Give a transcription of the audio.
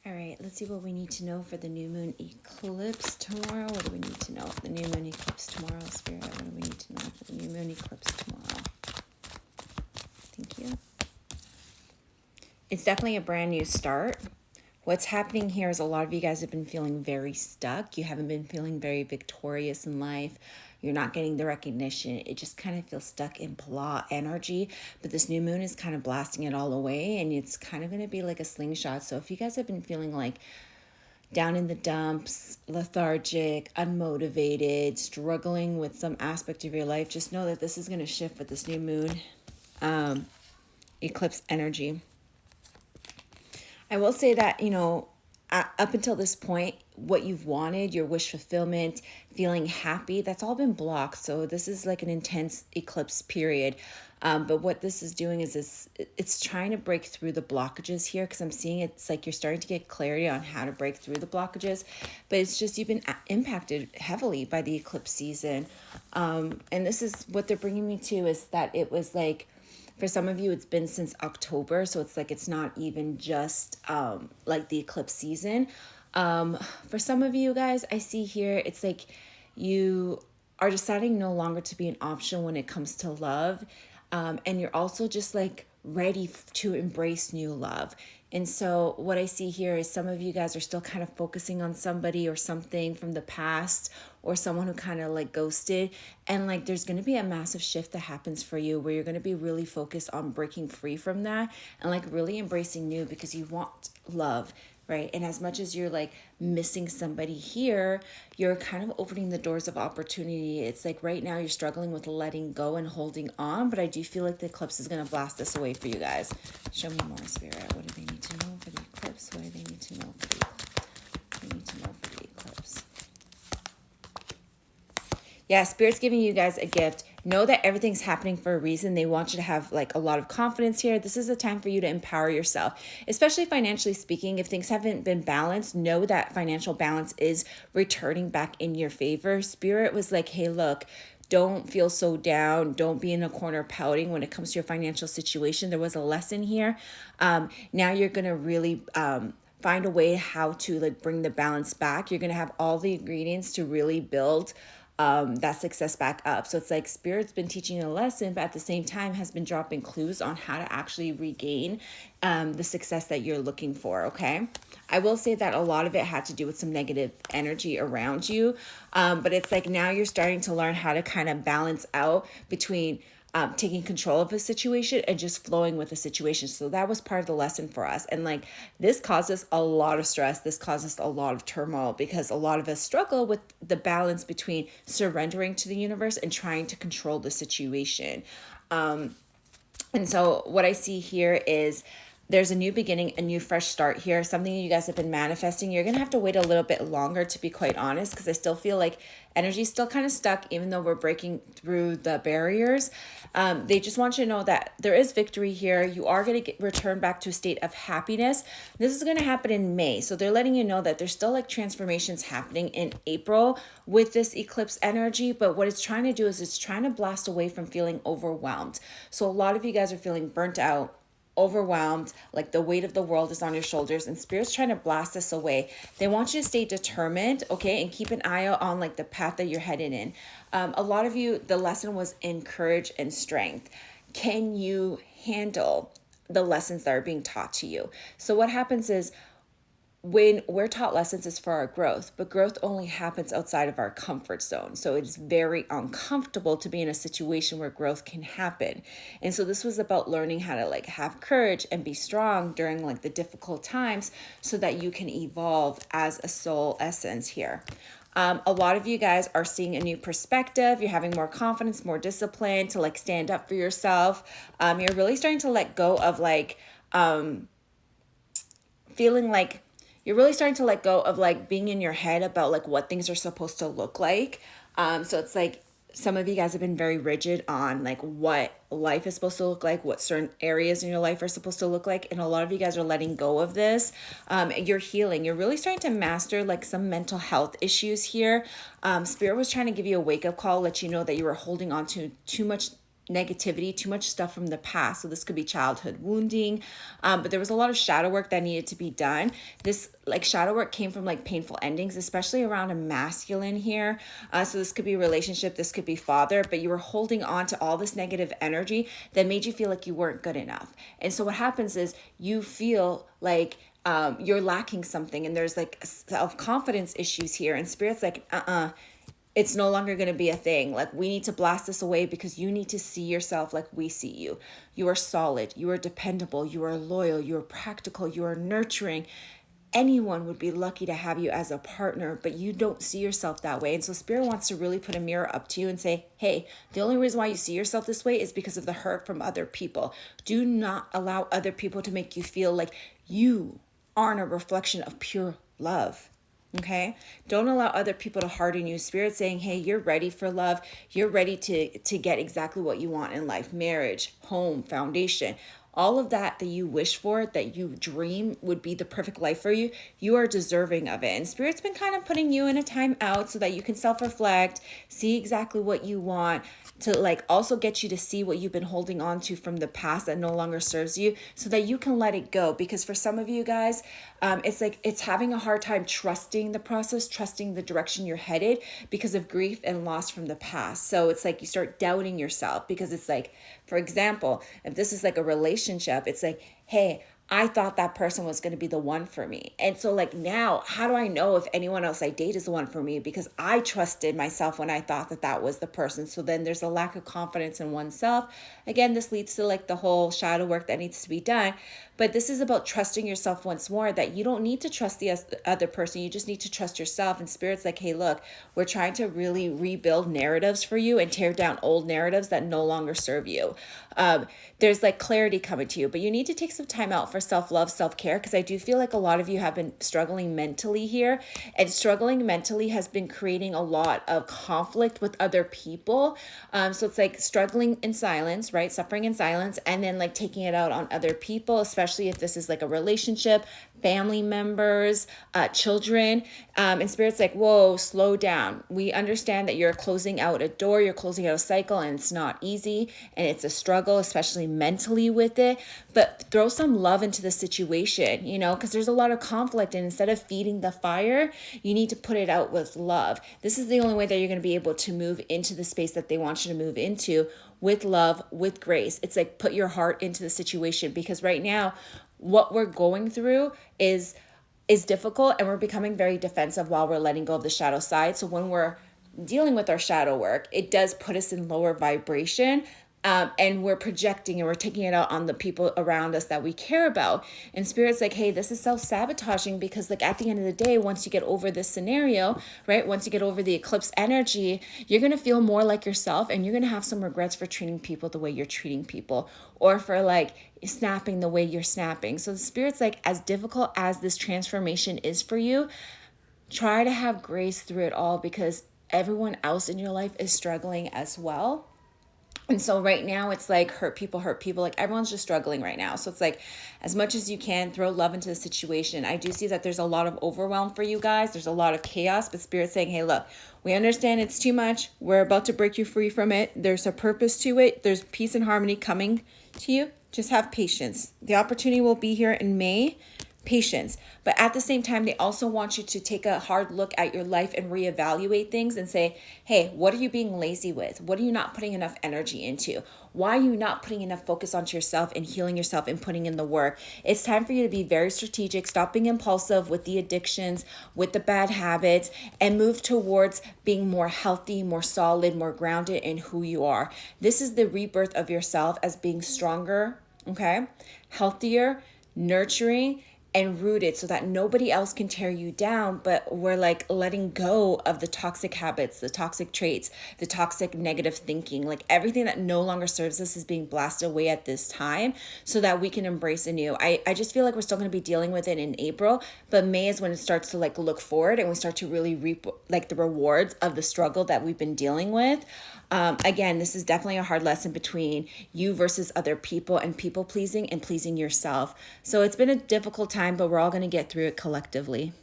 All right, let's see what we need to know for the new moon eclipse tomorrow. What do we need to know for the new moon eclipse tomorrow, Spirit? What do we need to know for the new moon eclipse tomorrow? Thank you. It's definitely a brand new start. What's happening here is a lot of you guys have been feeling very stuck. You haven't been feeling very victorious in life. You're not getting the recognition. It just kind of feels stuck in blah energy. But this new moon is kind of blasting it all away, and it's kind of going to be like a slingshot. So if you guys have been feeling like down in the dumps, lethargic, unmotivated, struggling with some aspect of your life, just know that this is going to shift with this new moon eclipse energy. I will say that, up until this point, what you've wanted, your wish fulfillment, feeling happy, that's all been blocked. So this is like an intense eclipse period. But what this is doing is it's trying to break through the blockages here, because I'm seeing it's like you're starting to get clarity on how to break through the blockages. But it's just you've been impacted heavily by the eclipse season. And this is what they're bringing me to, is that it was like, for some of you, it's been since October, so it's like it's not even just like the eclipse season. For some of you guys, I see here, it's like you are deciding no longer to be an option when it comes to love. And you're also just like ready to embrace new love. And so what I see here is some of you guys are still kind of focusing on somebody or something from the past, or someone who kind of like ghosted. And like there's going to be a massive shift that happens for you, where you're going to be really focused on breaking free from that and like really embracing new, because you want love, right? And as much as you're like missing somebody here, you're kind of opening the doors of opportunity. It's like right now you're struggling with letting go and holding on, but I do feel like the eclipse is going to blast this away for you guys. Show me more, Spirit. What do they need to know for the eclipse? What do they need to know for the eclipse? What do they need to know for the eclipse? Yeah, Spirit's giving you guys a gift. Know that everything's happening for a reason. They want you to have like a lot of confidence here. This is a time for you to empower yourself, especially financially speaking. If things haven't been balanced, know that financial balance is returning back in your favor. Spirit was like, hey, look, don't feel so down. Don't be in a corner pouting when it comes to your financial situation. There was a lesson here. Now you're going to really find a way how to like bring the balance back. You're going to have all the ingredients to really build that success back up. So it's like Spirit's been teaching you a lesson, but at the same time has been dropping clues on how to actually regain the success that you're looking for, okay? I will say that a lot of it had to do with some negative energy around you, but it's like now you're starting to learn how to kind of balance out between taking control of a situation and just flowing with the situation. So that was part of the lesson for us. And like this caused us a lot of stress. This caused us a lot of turmoil, because a lot of us struggle with the balance between surrendering to the universe and trying to control the situation. And so what I see here is there's a new beginning, a new fresh start here, something you guys have been manifesting. You're going to have to wait a little bit longer, to be quite honest, because I still feel like energy is still kind of stuck, even though we're breaking through the barriers. They just want you to know that there is victory here. You are going to return back to a state of happiness. This is going to happen in May. So they're letting you know that there's still like transformations happening in April with this eclipse energy. But what it's trying to do is it's trying to blast away from feeling overwhelmed. So a lot of you guys are feeling burnt out, overwhelmed, like the weight of the world is on your shoulders, and Spirit's trying to blast this away. They want you to stay determined, okay, and keep an eye out on like the path that you're headed in. A lot of you, the lesson was in courage and strength. Can you handle the lessons that are being taught to you? So what happens is, when we're taught lessons, is for our growth, but growth only happens outside of our comfort zone. So it's very uncomfortable to be in a situation where growth can happen. And so this was about learning how to like have courage and be strong during like the difficult times, so that you can evolve as a soul essence here. A lot of you guys are seeing a new perspective. You're having more confidence, more discipline to like stand up for yourself. You're really starting to let go of like feeling like you're really starting to let go of like being in your head about like what things are supposed to look like. So it's like some of you guys have been very rigid on like what life is supposed to look like, what certain areas in your life are supposed to look like. And a lot of you guys are letting go of this. You're healing. You're really starting to master like some mental health issues here. Spirit was trying to give you a wake up call, let you know that you were holding on to too much negativity, too much stuff from the past. So this could be childhood wounding, but there was a lot of shadow work that needed to be done. This like shadow work came from like painful endings, especially around a masculine here. So this could be relationship, this could be father, but you were holding on to all this negative energy that made you feel like you weren't good enough. And so what happens is you feel like you're lacking something, and there's like self-confidence issues here, and spirit's like, it's no longer going to be a thing. Like, we need to blast this away because you need to see yourself like we see you. You are solid, you are dependable, you are loyal, you are practical, you are nurturing. Anyone would be lucky to have you as a partner, but you don't see yourself that way. And so spirit wants to really put a mirror up to you and say, hey, the only reason why you see yourself this way is because of the hurt from other people. Do not allow other people to make you feel like you aren't a reflection of pure love. Okay? Don't allow other people to harden you. Spirit saying, hey, you're ready for love. You're ready to get exactly what you want in life. Marriage, home, foundation, all of that you wish for, that you dream would be the perfect life for you, you are deserving of it. And Spirit's been kind of putting you in a time out so that you can self-reflect, see exactly what you want, to like also get you to see what you've been holding on to from the past that no longer serves you, so that you can let it go. Because for some of you guys, it's like it's having a hard time trusting the process, trusting the direction you're headed because of grief and loss from the past. So it's like you start doubting yourself, because it's like, for example, if this is like a relationship, it's like, hey, I thought that person was going to be the one for me. And so like now, how do I know if anyone else I date is the one for me? Because I trusted myself when I thought that that was the person. So then there's a lack of confidence in oneself. Again, this leads to like the whole shadow work that needs to be done. But this is about trusting yourself once more, that you don't need to trust the other person. You just need to trust yourself. And Spirit's like, hey, look, we're trying to really rebuild narratives for you and tear down old narratives that no longer serve you. There's like clarity coming to you, but you need to take some time out for self-love, self-care, because I do feel like a lot of you have been struggling mentally here, and struggling mentally has been creating a lot of conflict with other people. So it's like struggling in silence, right? Suffering in silence, and then like taking it out on other people, especially if this is like a relationship, family members, children. And Spirit's like, whoa, slow down. We understand that you're closing out a door, you're closing out a cycle, and it's not easy, and it's a struggle, especially mentally with it. But throw some love into the situation, you know, because there's a lot of conflict, and instead of feeding the fire, you need to put it out with love. This is the only way that you're going to be able to move into the space that they want you to move into, with love, with grace. It's like put your heart into the situation, because right now what we're going through is difficult, and we're becoming very defensive while we're letting go of the shadow side. So when we're dealing with our shadow work, it does put us in lower vibration. And we're projecting and we're taking it out on the people around us that we care about. And Spirit's like, hey, this is self-sabotaging, because like at the end of the day, once you get over this scenario, right, once you get over the eclipse energy, you're going to feel more like yourself, and you're going to have some regrets for treating people the way you're treating people, or for like snapping the way you're snapping. So the Spirit's like, as difficult as this transformation is for you, try to have grace through it all, because everyone else in your life is struggling as well. And so right now it's like hurt people, like everyone's just struggling right now. So it's like, as much as you can, throw love into the situation. I do see that there's a lot of overwhelm for you guys. There's a lot of chaos, but Spirit's saying, hey, look, we understand it's too much. We're about to break you free from it. There's a purpose to it. There's peace and harmony coming to you. Just have patience. The opportunity will be here in May. Patience. But at the same time, they also want you to take a hard look at your life and reevaluate things and say, hey, what are you being lazy with? What are you not putting enough energy into? Why are you not putting enough focus onto yourself and healing yourself and putting in the work? It's time for you to be very strategic, stop being impulsive with the addictions, with the bad habits, and move towards being more healthy, more solid, more grounded in who you are. This is the rebirth of yourself as being stronger, okay, healthier, nurturing, and rooted, so that nobody else can tear you down. But we're like letting go of the toxic habits, the toxic traits, the toxic negative thinking, like everything that no longer serves us is being blasted away at this time, so that we can embrace anew. I just feel like we're still going to be dealing with it in April, but May is when it starts to like look forward, and we start to really reap like the rewards of the struggle that we've been dealing with. Again, this is definitely a hard lesson between you versus other people, and people pleasing and pleasing yourself. So it's been a difficult time, but we're all going to get through it collectively.